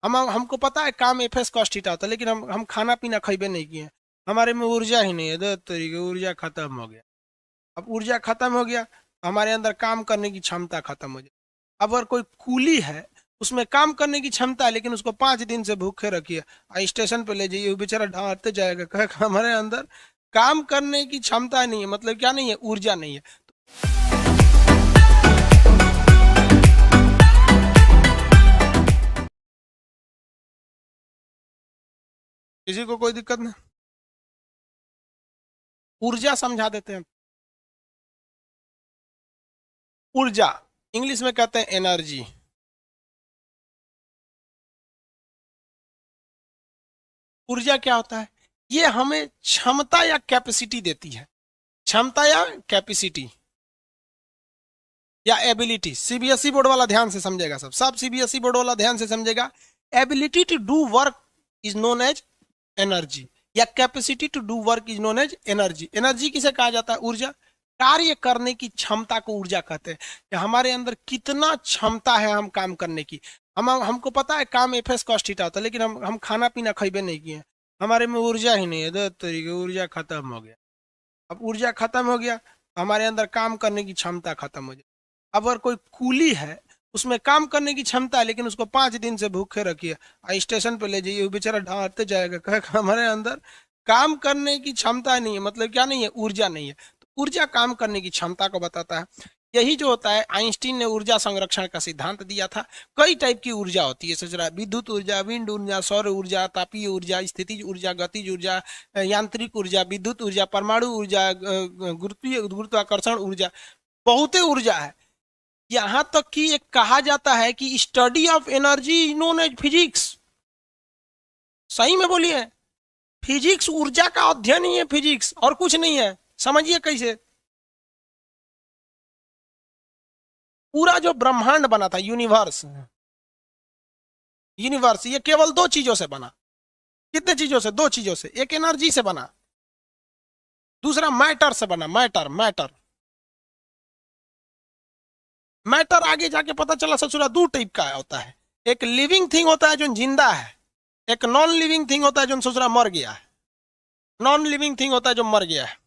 हमको पता है काम एफएस कॉस्ट थीटा होता है, लेकिन हम खाना पीना खइबे नहीं किए। हमारे में ऊर्जा ही नहीं है, दो तरीके ऊर्जा खत्म हो गया। अब ऊर्जा खत्म हो गया तो हमारे अंदर काम करने की क्षमता खत्म हो जाए। अब अगर कोई कूली है, उसमें काम करने की क्षमता है, लेकिन उसको 5 दिन से भूखे रखिए, स्टेशन पे ले जाइए, वो बेचारा ढांढते जाएगा, कहे हमारे अंदर काम करने की क्षमता नहीं है, मतलब क्या नहीं है, ऊर्जा नहीं है। किसी को कोई दिक्कत नहीं, ऊर्जा समझा देते हैं। ऊर्जा इंग्लिश में कहते हैं एनर्जी। ऊर्जा क्या होता है? ये हमें क्षमता या कैपेसिटी देती है, क्षमता या कैपेसिटी या एबिलिटी। सीबीएसई बोर्ड वाला ध्यान से समझेगा, सब सीबीएसई बोर्ड वाला ध्यान से समझेगा। Ability to do work is known as energy, या capacity to do work is known as energy. Energy किसे कहा जाता है? ऊर्जा। कार्य करने की क्षमता को ऊर्जा कहते हैं, कि हमारे अंदर कितना क्षमता है हम काम करने की। हमको पता है काम एफएस कॉस्ट थीटा होता है, लेकिन हम खाना पीना खइबे नहीं किए। हमारे में ऊर्जा ही नहीं है, दो तरीके ऊर्जा खत्म हो गया। अब ऊर्जा खत्म हो गया तो हमारे अंदर काम करने की क्षमता खत्म हो जाए। अब अगर कोई कूली है, उसमें काम करने की क्षमता है, लेकिन उसको 5 दिन से भूखे रखिए, स्टेशन पे ले जाइए, वो बेचारा ढांढते जाएगा, कहे हमारे अंदर काम करने की क्षमता नहीं है, मतलब क्या नहीं है, ऊर्जा नहीं है। तो ऊर्जा काम करने की क्षमता को बताता है। यही जो होता है, आइंस्टीन ने ऊर्जा संरक्षण का सिद्धांत दिया था। कई टाइप की ऊर्जा होती है, सोच रहा है, विद्युत ऊर्जा, विंड ऊर्जा, सौर ऊर्जा, तापीय ऊर्जा, स्थितिज ऊर्जा, गतिज ऊर्जा, यांत्रिक ऊर्जा, विद्युत ऊर्जा, परमाणु ऊर्जा, गुरुत्वाकर्षण ऊर्जा, बहुते ऊर्जा है। यहां तक कि एक कहा जाता है कि study of energy known as physics. सही में बोलिए, फिजिक्स ऊर्जा का अध्ययन ही है, फिजिक्स और कुछ नहीं है। समझिए कैसे। पूरा जो ब्रह्मांड बना था, यूनिवर्स, यूनिवर्स ये केवल 2 चीजों से बना। कितने चीजों से? 2 चीजों से। एक एनर्जी से बना, दूसरा मैटर से बना। मैटर मैटर मैटर आगे जाके पता चला ससुरा 2 टाइप का होता है। एक लिविंग थिंग होता है जो जिंदा है, एक नॉन लिविंग थिंग होता है जो ससुरा मर गया है। नॉन लिविंग थिंग होता है जो मर गया है।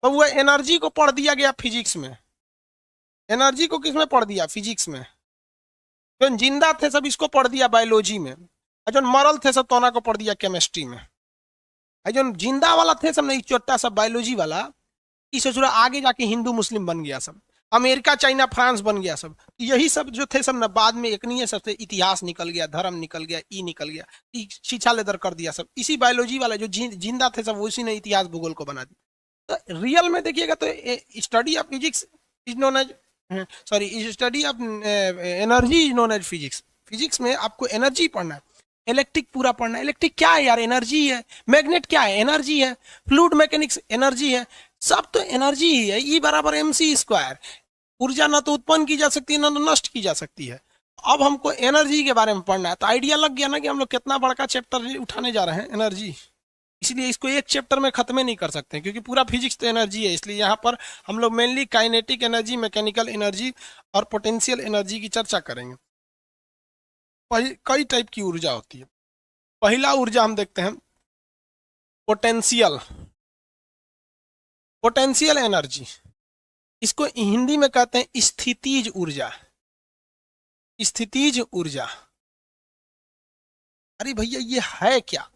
तो वो एनर्जी को पढ़ दिया गया फिजिक्स में। एनर्जी को किस में पढ़ दिया? फिजिक्स में। जो जिंदा थे सब इसको पढ़ दिया बायोलॉजी में, और जो मरल थे सब तोना को पढ़ दिया केमिस्ट्री में। जो जिंदा वाला थे सब नहीं, छोटा सब बायोलॉजी वाला, इस ससुरा आगे जाके हिंदू मुस्लिम बन गया सब, अमेरिका चाइना फ्रांस बन गया सब। यही सब जो थे सब ना, बाद में एक नहीं है, सबसे इतिहास निकल गया, धर्म निकल गया, ई निकल गया, शिक्षा लेदर कर दिया सब। इसी बायोलॉजी वाला जो जिंदा थे सब, उसी ने इतिहास भूगोल को बना दिया। तो रियल में देखिएगा तो study of physics is known as, sorry, study of energy is known as physics. Physics में आपको एनर्जी पढ़ना है, इलेक्ट्रिक पूरा पढ़ना है। इलेक्ट्रिक क्या है यार? एनर्जी है। मैग्नेट क्या है? एनर्जी है। फ्लूइड मैकेनिक्स एनर्जी है। सब तो एनर्जी ही है। ई बराबर एम सी स्क्वायर। ऊर्जा ना तो उत्पन्न की जा सकती है, ना तो नष्ट की जा सकती है। अब हमको एनर्जी के बारे में पढ़ना है, तो आइडिया लग गया ना कि हम लोग कितना बड़का चैप्टर उठाने जा रहे हैं, एनर्जी। इसलिए इसको एक चैप्टर में खत्म नहीं कर सकते, क्योंकि पूरा फिजिक्स तो एनर्जी है। इसलिए यहाँ पर हम लोग mainly kinetic energy, mechanical energy और पोटेंशियल एनर्जी की चर्चा करेंगे। कई टाइप की ऊर्जा होती है। पहला ऊर्जा हम देखते हैं, पोटेंशियल। पोटेंशियल एनर्जी, इसको हिंदी में कहते हैं स्थितिज ऊर्जा। स्थितिज ऊर्जा। अरे भैया ये है क्या?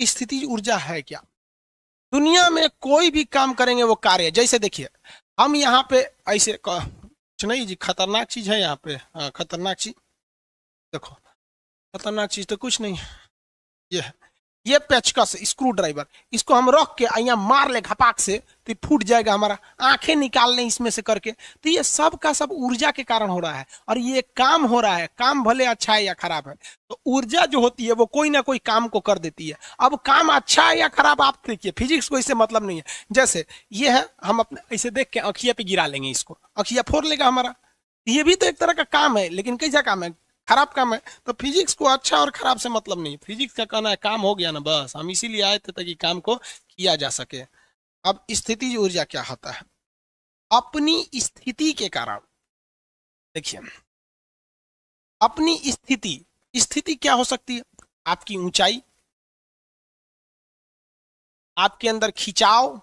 स्थितिज ऊर्जा है क्या? दुनिया में कोई भी काम करेंगे वो कार्य, जैसे देखिए हम यहाँ पे ऐसे कुछ नहीं जी, खतरनाक चीज है यहाँ पे। हाँ खतरनाक चीज देखो, खतरनाक चीज तो कुछ नहीं। ये है, ये पेचकस स्क्रू ड्राइवर, इसको हम रख के यहाँ मार ले घपाक से तो फूट जाएगा, हमारा आंखें निकाल लें इसमें से करके। तो ये सब का सब ऊर्जा के कारण हो रहा है, और ये काम हो रहा है। काम भले अच्छा है या खराब है, तो ऊर्जा जो होती है वो कोई ना कोई काम को कर देती है। अब काम अच्छा है या खराब आप देखिए, फिजिक्स को इससे मतलब नहीं है। जैसे ये है, हम अपने ऐसे देख के अखिया पे गिरा लेंगे, इसको अखिया फोड़ लेगा हमारा। ये भी तो एक तरह का काम है, लेकिन कैसा काम है? खराब काम है। तो फिजिक्स को अच्छा और खराब से मतलब नहीं है। फिजिक्स का कहना है काम हो गया ना बस, हम इसीलिए आए थे ताकि काम को किया जा सके। अब स्थितिज ऊर्जा क्या होता है? अपनी स्थिति के कारण, देखिए अपनी स्थिति, स्थिति क्या हो सकती है? आपकी ऊंचाई, आपके अंदर खिंचाव,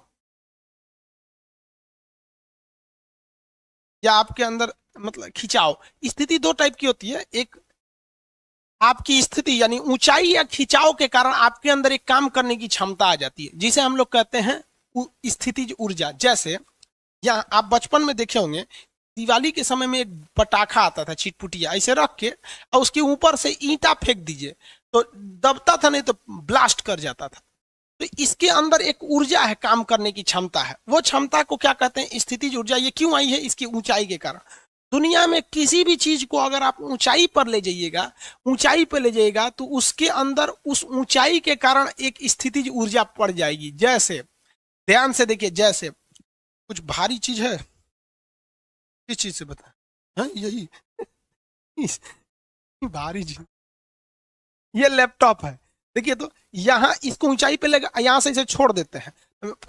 या आपके अंदर मतलब खिंचाव। स्थिति दो टाइप की होती है, एक आपकी स्थिति यानी ऊंचाई या खिंचाव के कारण आपके अंदर एक काम करने की क्षमता आ जाती है, जिसे हम लोग कहते हैं स्थितिज ऊर्जा। जैसे यहाँ आप बचपन में देखे होंगे, दिवाली के समय में एक पटाखा आता था चिटपुटिया, ऐसे रख के और उसके ऊपर से ईंटा फेंक दीजिए तो दबता था, नहीं तो ब्लास्ट कर जाता था। तो इसके अंदर एक ऊर्जा है, काम करने की क्षमता है। वो क्षमता को क्या कहते हैं? स्थितिज ऊर्जा। ये क्यों आई है? इसकी ऊंचाई के कारण। दुनिया में किसी भी चीज को अगर आप ऊंचाई पर ले जाइएगा, ऊंचाई पर ले जाइएगा, तो उसके अंदर उस ऊंचाई के कारण एक स्थितिज ऊर्जा पड़ जाएगी। जैसे ध्यान से देखिए, जैसे कुछ भारी चीज है, किस चीज से बता? हाँ यही भारी चीज, ये लैपटॉप है। देखिए तो यहाँ इसको ऊंचाई पे लगा, यहाँ से इसे छोड़ देते हैं,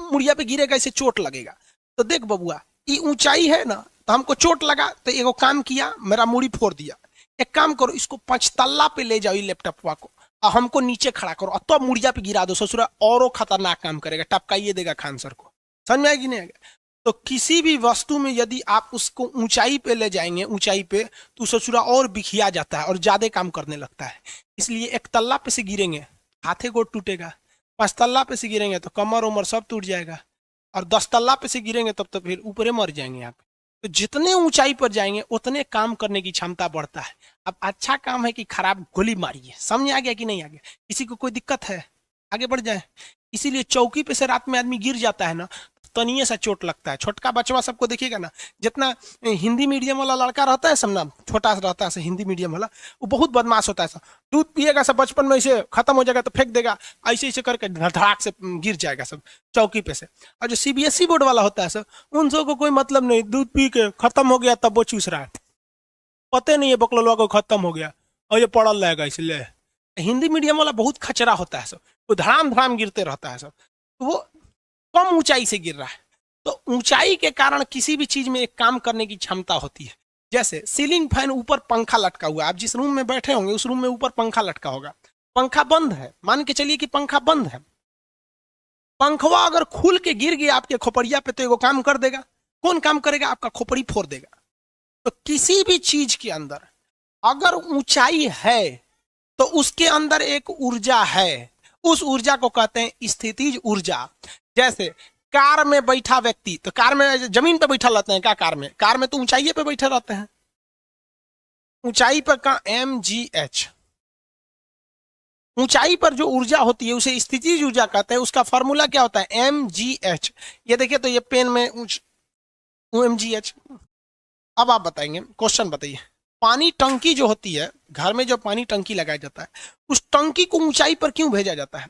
मुड़िया पे गिरेगा, इसे चोट लगेगा। तो देख बबुआ, ये ऊंचाई है ना, तो हमको चोट लगा तो एगो काम किया, मेरा मुड़ी फोड़ दिया। एक काम करो, इसको 5 तल्ला पे ले जाओ लैपटॉप को, और हमको नीचे खड़ा करो, और तो मुड़िया पे गिरा दो, ससुरा और खतरनाक काम करेगा, टपकाइए देगा खान सर को। समझ में आएगी नहीं आएगा? तो किसी भी वस्तु में यदि आप उसको ऊंचाई पे ले जाएंगे, ऊंचाई पे, तो ससुरा और बिखिया जाता है और ज्यादा काम करने लगता है। इसलिए 1 तल्ला पे से गिरेंगे, हाथे गोड़ टूटेगा। 5 तल्ला पे से गिरेंगे तो कमर उमर सब टूट जाएगा। और 10 तल्ला पे से गिरेंगे तब तो फिर ऊपरे मर जाएंगे आप। तो जितने ऊंचाई पर जाएंगे उतने काम करने की क्षमता बढ़ता है। अब अच्छा काम है कि खराब गोली मारिए। समझ आ गया कि नहीं आ गया? किसी को कोई दिक्कत है? आगे बढ़ जाए। इसीलिए चौकी पे से रात में आदमी गिर जाता है ना, तनिए सा चोट लगता है। छोटका बचवा सबको देखिएगा ना, जितना हिंदी मीडियम वाला लड़का रहता है सब ना, छोटा सा रहता है हिंदी मीडियम वाला, वो बहुत बदमाश होता है। सब दूध पिएगा सब बचपन में, इसे खत्म हो जाएगा तो फेंक देगा, ऐसे ऐसे करके धड़ाक से गिर जाएगा सब चौकी पे से। और जो सीबीएसई बोर्ड वाला होता है सब, उन सबको कोई मतलब नहीं, दूध पी के खत्म हो गया तब वो चूस रहा है, पता नहीं है बकलोलवा को खत्म हो गया और ये पड़ल रहेगा। इसलिए हिंदी मीडियम वाला बहुत खचरा होता है सब, वो धड़ाम धड़ाम गिरते रहता है सब, वो कम ऊंचाई से गिर रहा है। तो ऊंचाई के कारण किसी भी चीज में एक काम करने की क्षमता होती है। जैसे सीलिंग फैन, ऊपर पंखा लटका हुआ है, आप जिस रूम में बैठे होंगे उस रूम में ऊपर पंखा लटका होगा, पंखा बंद है, मान के चलिए कि पंखा बंद है, पंखवा अगर खुल के गिर गया आपके खोपड़िया पे तो एगो काम कर देगा। कौन काम करेगा? आपका खोपड़ी फोड़ देगा। तो किसी भी चीज के अंदर अगर ऊंचाई है तो उसके अंदर एक ऊर्जा है, उस ऊर्जा को कहते हैं स्थितिज ऊर्जा। जैसे कार में बैठा व्यक्ति, तो कार में जमीन पे बैठा रहते हैं क्या? कार में तो ऊंचाई पे बैठे रहते हैं। ऊंचाई पर का mgh, ऊंचाई पर जो ऊर्जा होती है उसे स्थितिज ऊर्जा कहते हैं। उसका फॉर्मूला क्या होता है? mgh। ये देखिए तो ये पेन में mgh। अब आप बताएंगे, क्वेश्चन बताइए, पानी टंकी जो होती है, घर में जो पानी टंकी लगाया जाता है, उस टंकी को ऊंचाई पर क्यों भेजा जाता है?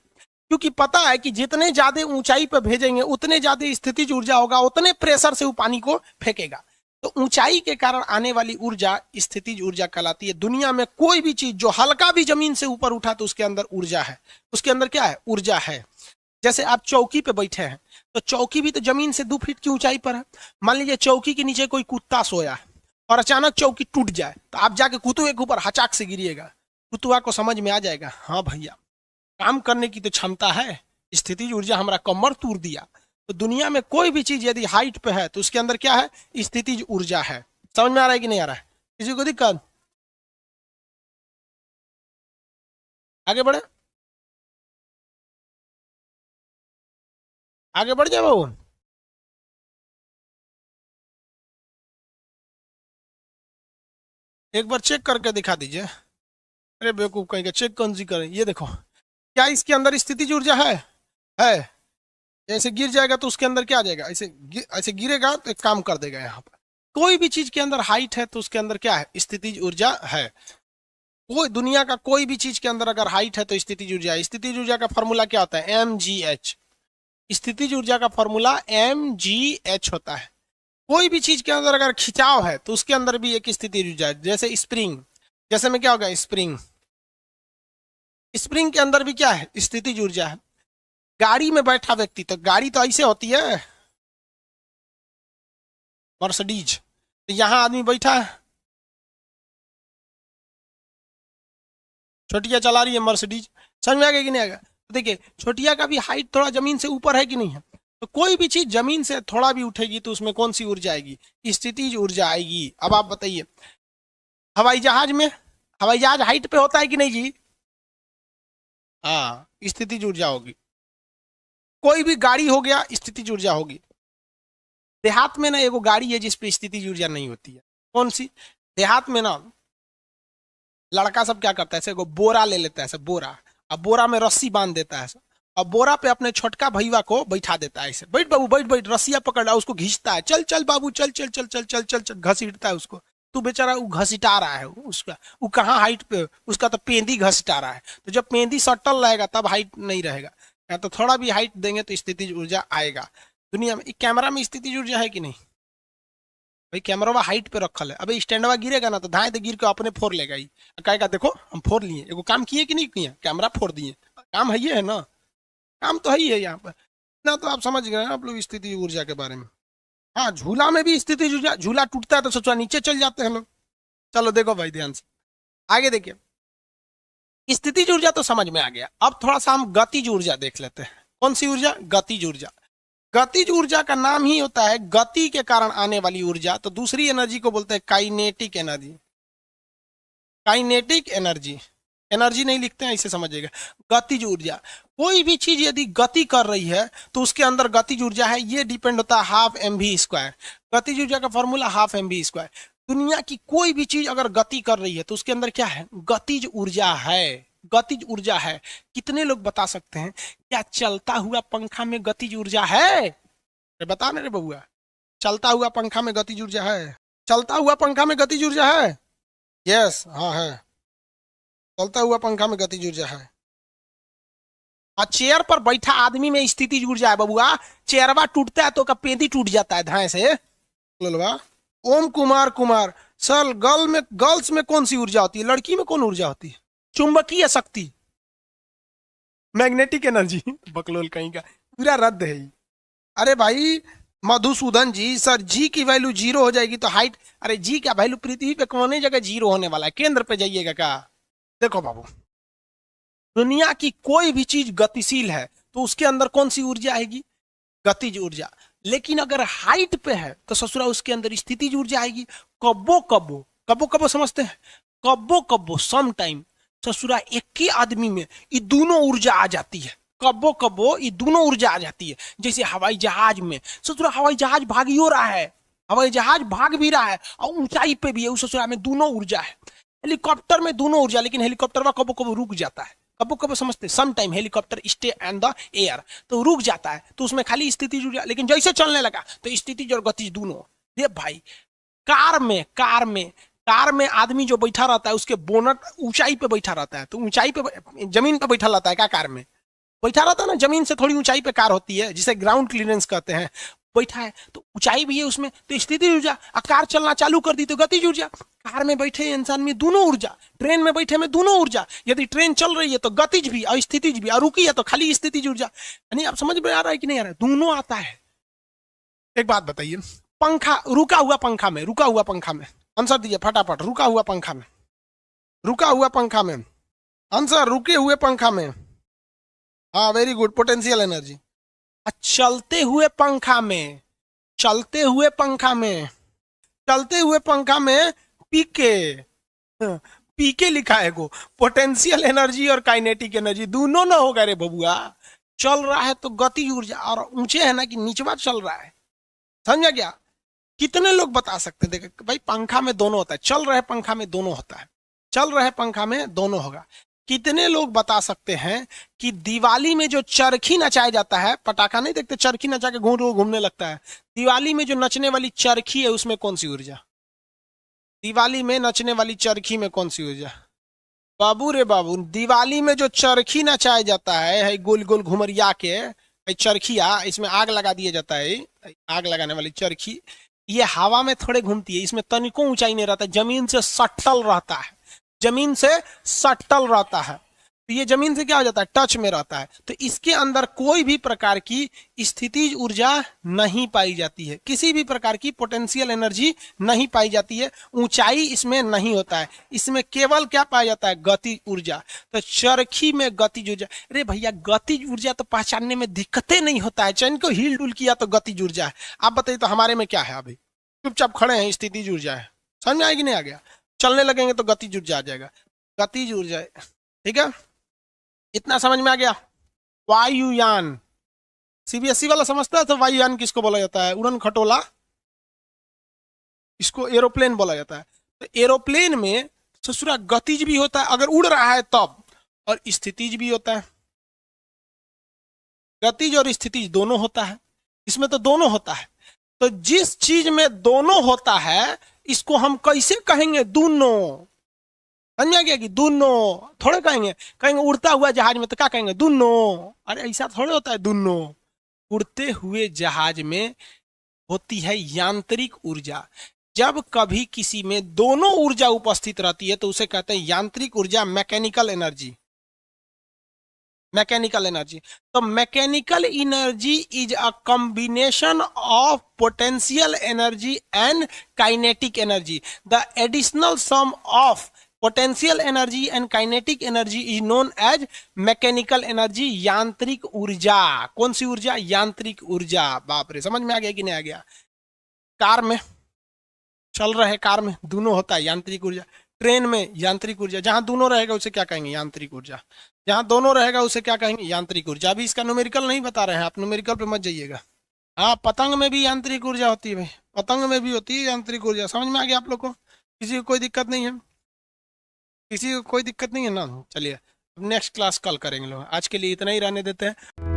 क्योंकि पता है कि जितने ज्यादा ऊंचाई पर भेजेंगे उतने ज्यादा स्थितिज ऊर्जा होगा, उतने प्रेशर से वो पानी को फेंकेगा। तो ऊंचाई के कारण आने वाली ऊर्जा स्थितिज ऊर्जा कहलाती है। दुनिया में कोई भी चीज जो हल्का भी जमीन से ऊपर उठा तो उसके अंदर ऊर्जा है। उसके अंदर क्या है? ऊर्जा है। जैसे आप चौकी पे बैठे हैं, तो चौकी भी तो जमीन से 2 फीट की ऊंचाई पर है। मान लीजिए चौकी के नीचे कोई कुत्ता सोया है और अचानक चौकी टूट जाए, तो आप जाके कुतुए के ऊपर हचाक से गिरिएगा, कुतुआ को समझ में आ जाएगा, हाँ भैया काम करने की तो क्षमता है, स्थितिज ऊर्जा हमारा कमर तोड़ दिया। तो दुनिया में कोई भी चीज यदि हाइट पे है तो उसके अंदर क्या है? स्थितिज ऊर्जा है। समझ में आ रहा है कि नहीं आ रहा है? किसी को दिक्कत? आगे बढ़े, आगे बढ़ जाए बाबू। एक बार चेक करके दिखा दीजिए। अरे बेवकूफ कहीं का, चेक कौन सी करें? ये देखो, क्या इसके अंदर स्थितिज ऊर्जा है? ऐसे गिर जाएगा तो उसके अंदर क्या आ जाएगा? ऐसे गिरेगा तो एक काम कर देगा। यहाँ पर कोई भी चीज के अंदर हाइट है तो उसके अंदर क्या है? स्थितिज ऊर्जा है। कोई दुनिया का कोई भी चीज के अंदर अगर हाइट है तो स्थितिज ऊर्जा है। स्थितिज ऊर्जा का फॉर्मूला क्या होता है? mgh। स्थितिज ऊर्जा का फॉर्मूला mgh होता है। कोई भी चीज के अंदर अगर खिंचाव है तो उसके अंदर भी एक स्थितिज ऊर्जा है। जैसे स्प्रिंग, जैसे में क्या होगा? स्प्रिंग, स्प्रिंग के अंदर भी क्या है? स्थितिज ऊर्जा है। गाड़ी में बैठा व्यक्ति, तो गाड़ी तो ऐसे होती है मर्सिडीज, तो यहाँ आदमी बैठा है, छोटिया चला रही है मर्सिडीज, समझ में आ गया कि नहीं आएगा? तो देखिए छोटिया का भी हाइट थोड़ा जमीन से ऊपर है कि नहीं है, तो कोई भी चीज जमीन से थोड़ा भी उठेगी तो उसमें कौन सी ऊर्जा आएगी? स्थितिज ऊर्जा आएगी। अब आप बताइए हवाई जहाज में, हवाई जहाज हाइट पे होता है कि नहीं जी? हाँ, स्थितिज ऊर्जा होगी। कोई भी गाड़ी हो गया, स्थितिज ऊर्जा होगी। देहात में ना एगो गाड़ी है जिसपे स्थितिज ऊर्जा नहीं होती है, कौन सी? देहात में ना लड़का सब क्या करता है, ऐसे एगो बोरा ले लेता है, ऐसे बोरा, अब बोरा में रस्सी बांध देता है, अब बोरा पे अपने छोटका भैया को बैठा देता है, ऐसे बैठ बाबू बैठ बैठ, रस्सिया पकड़ रहा, उसको घींचता है, चल चल बाबू चल चल चल चल चल चल चल, घसीटता है उसको। तू बेचारा वो घसीटा रहा है उसका, वो कहाँ हाइट पे, उसका तो पेंदी घसीटा रहा है। तो जब पेंदी सटल रहेगा तब हाइट नहीं रहेगा, या तो थोड़ा भी हाइट देंगे तो स्थितिज ऊर्जा आएगा। दुनिया में कैमरा में स्थितिज ऊर्जा है कि नहीं? भाई कैमरा हाइट पे रखल है, अबे स्टैंडवा गिरेगा ना तो धाए तो गिर के अपने फोड़ लेगा ही, कहेगा देखो हम फोड़ लिए, एगो काम किए कि नहीं किए, कैमरा फोड़ दिए, काम है ये है ना, काम तो है ही है यहाँ पर ना। तो आप समझ गए आप लोग स्थिति ऊर्जा के बारे में। हाँ, झूला में भी स्थिति ऊर्जा, झूला टूटता है तो सोचा नीचे चल जाते हैं लोग। चलो देखो भाई ध्यान से आगे देखिए, स्थितिज ऊर्जा तो समझ में आ गया। अब थोड़ा सा हम गतिज ऊर्जा देख लेते हैं। कौन सी ऊर्जा? गतिज ऊर्जा। गतिज ऊर्जा का नाम ही होता है गति के कारण आने वाली ऊर्जा, तो दूसरी एनर्जी को बोलते हैं kinetic energy. Kinetic energy, energy नहीं लिखते हैं, इसे समझिएगा। गतिज ऊर्जा, कोई भी चीज यदि गति कर रही है तो उसके अंदर गतिज ऊर्जा है, ये डिपेंड होता है हाफ mv²। गतिज ऊर्जा का फॉर्मूला हाफ mv²। दुनिया की कोई भी चीज अगर गति कर रही है तो उसके अंदर क्या है? गतिज ऊर्जा है, गतिज ऊर्जा है। कितने लोग बता सकते हैं क्या चलता हुआ पंखा में गतिज ऊर्जा है? बता ना रे बबुआ, चलता हुआ पंखा में गतिज ऊर्जा है? चलता हुआ पंखा में गतिज ऊर्जा है? यस, हाँ है, चलता हुआ पंखा में गतिज ऊर्जा है। और चेयर पर बैठा आदमी में स्थितिज ऊर्जा है बबुआ। चेयरवा टूटता है तो का पेंदी टूट जाता है धाए से। लोलवा ओम कुमार कुमार सर, गर्ल्स में कौन सी ऊर्जा होती है, लड़की में कौन ऊर्जा होती है? चुंबकीय शक्ति, मैग्नेटिक एनर्जी। बकलोल कहीं का, पूरा रद्द है ही। अरे भाई मधुसूदन जी, सर जी की वैल्यू 0 हो जाएगी तो हाइट, अरे जी का वैल्यू पृथ्वी पे कौन जगह 0 होने वाला है, केंद्र पे जाइएगा का। देखो बाबू, दुनिया की कोई भी चीज गतिशील है तो उसके अंदर कौन सी ऊर्जा आएगी? गतिज ऊर्जा। लेकिन अगर हाइट पे है तो ससुरा उसके अंदर स्थितिज ऊर्जा आएगी। कब्बो कब्बो, कब्बो कब्बो समझते हैं? कब्बो कब्बो सम टाइम ससुरा एक ही आदमी में ये दोनों ऊर्जा आ जाती है। कब्बो कब्बो ये दोनों ऊर्जा आ जाती है। जैसे हवाई जहाज में ससुरा, हवाई जहाज भाग ही हो रहा है, हवाई जहाज भाग भी रहा है और ऊंचाई पे भी है, उस ससुरा में दोनों ऊर्जा है। हेलीकॉप्टर में दोनों ऊर्जा, लेकिन हेलीकॉप्टर में कब्बो कब्बो रुक जाता है। कब्बो कब्बो समझते? Some time helicopter stay and the air, तो रुक जाता है, तो उसमें खाली स्थितिज ऊर्जा। लेकिन जैसे चलने लगा तो स्थितिज और गतिज दोनों। ये भाई कार में आदमी जो बैठा रहता है उसके बोनट ऊंचाई पे बैठा रहता है, तो ऊंचाई पे जमीन पे बैठा रहता है क्या? कार में बैठा रहता है ना, जमीन से थोड़ी ऊंचाई पे कार होती है जिसे ग्राउंड क्लियरेंस कहते हैं। बैठा है तो ऊंचाई भी है उसमें, तो स्थितिज ऊर्जा। कार चलना चालू कर दी तो गतिज ऊर्जा। कार में बैठे इंसान में दोनों ऊर्जा, ट्रेन में बैठे में दोनों ऊर्जा। यदि ट्रेन चल रही है तो गतिज भी और स्थितिज भी, और रुकी है तो खाली स्थितिज ऊर्जा। यानी आप समझ में आ रहा है कि नहीं आ रहा है? दोनों आता है। एक बात बताइए, पंखा, रुका हुआ पंखा में, रुका हुआ पंखा में आंसर दीजिए फटाफट। रुका हुआ पंखा में, रुका हुआ पंखा में आंसर, रुके हुए पंखा में। हाँ वेरी गुड, पोटेंशियल एनर्जी। चलते हुए पंखा में, चलते हुए पंखा में, चलते हुए पंखा में पीके, पीके लिखा है को, पोटेंशियल एनर्जी और काइनेटिक एनर्जी दोनों ना होगा रे बबुआ। चल रहा है तो गति ऊर्जा, और ऊंचे है ना कि नीचवा चल रहा है, समझा क्या? कितने लोग बता सकते? देखे भाई पंखा में दोनों होता है, चल रहे पंखा में दोनों होता है, चल रहे पंखा में दोनों होगा। कितने लोग बता सकते हैं कि दिवाली में जो चरखी नचाया जाता है, पटाखा नहीं देखते, चरखी नचा के घूमने लगता है, दिवाली में जो नचने वाली चरखी है उसमें कौन सी ऊर्जा? दिवाली में नचने वाली चरखी में कौन सी ऊर्जा? बाबू रे बाबू, दिवाली में जो चरखी नचाया जाता है गोल गोल घुमरिया के चरखिया, इसमें आग लगा दिया जाता है, आग लगाने वाली चरखी, ये हवा में थोड़े घूमती है, इसमें तनिको ऊंचाई नहीं रहता, जमीन से सटल रहता है, जमीन से सटल रहता है। तो ये जमीन से क्या हो जाता है, टच में रहता है। तो इसके अंदर कोई भी प्रकार की स्थितिज ऊर्जा नहीं पाई जाती है, किसी भी प्रकार की पोटेंशियल एनर्जी नहीं पाई जाती है, ऊंचाई इसमें नहीं होता है, इसमें केवल क्या पाया जाता है, गतिज ऊर्जा। तो चरखी में गतिज ऊर्जा, अरे भैया गतिज ऊर्जा तो पहचानने में दिक्कतें नहीं होता है, चैन को हिल डुल किया तो गतिज ऊर्जा है। आप बताइए तो हमारे में क्या है, अभी चुपचाप खड़े हैं, स्थितिज ऊर्जा है, समझ में आएगी नहीं आ गया, चलने लगेंगे तो गतिज ऊर्जा आ जाएगा, गतिज ऊर्जा है, ठीक है, इतना समझ में आ गया। वायुयान, सीबीएसई वाला समझता है तो वायुयान किसको बोला जाता है, उड़न खटोला, इसको एरोप्लेन बोला जाता है। तो एरोप्लेन में ससुरा गतिज भी होता है अगर उड़ रहा है तब, और स्थितिज भी होता है, गतिज और स्थितिज दोनों होता है, इसमें तो दोनों होता है। तो जिस चीज में दोनों होता है इसको हम कैसे कहेंगे, दोनों, समझ में आ गया कि दोनों थोड़े कहेंगे, कहेंगे उड़ता हुआ जहाज में तो क्या कहेंगे, दोनों, अरे ऐसा थोड़े होता है दोनों। उड़ते हुए जहाज में होती है यांत्रिक ऊर्जा, जब कभी किसी में दोनों ऊर्जा उपस्थित रहती है तो उसे कहते हैं यांत्रिक ऊर्जा, मैकेनिकल एनर्जी, मैकेनिकल एनर्जी। तो mechanical energy is a combination of potential energy and kinetic energy. The additional sum of potential energy and kinetic energy is known as mechanical energy, यांत्रिक ऊर्जा। कौन सी ऊर्जा, यांत्रिक ऊर्जा। बाप रे, समझ में आ गया कि नहीं आ गया। कार में चल रहे, कार में दोनों होता है, यांत्रिक ऊर्जा। ट्रेन में यांत्रिक ऊर्जा, जहां दोनों रहेगा उसे क्या कहेंगे, यांत्रिक ऊर्जा। जहां दोनों रहेगा उसे क्या कहेंगे, यांत्रिक ऊर्जा। अभी इसका न्यूमेरिकल नहीं बता रहे हैं, आप न्यूमेरिकल पे मत जाइएगा। हाँ, पतंग में भी यांत्रिक ऊर्जा होती है भाई, पतंग में भी होती है यांत्रिक ऊर्जा। समझ में आ गया आप लोग को, किसी को कोई दिक्कत नहीं है, किसी को कोई दिक्कत नहीं है ना। चलिए नेक्स्ट क्लास कल करेंगे लोग, आज के लिए इतना ही रहने देते हैं।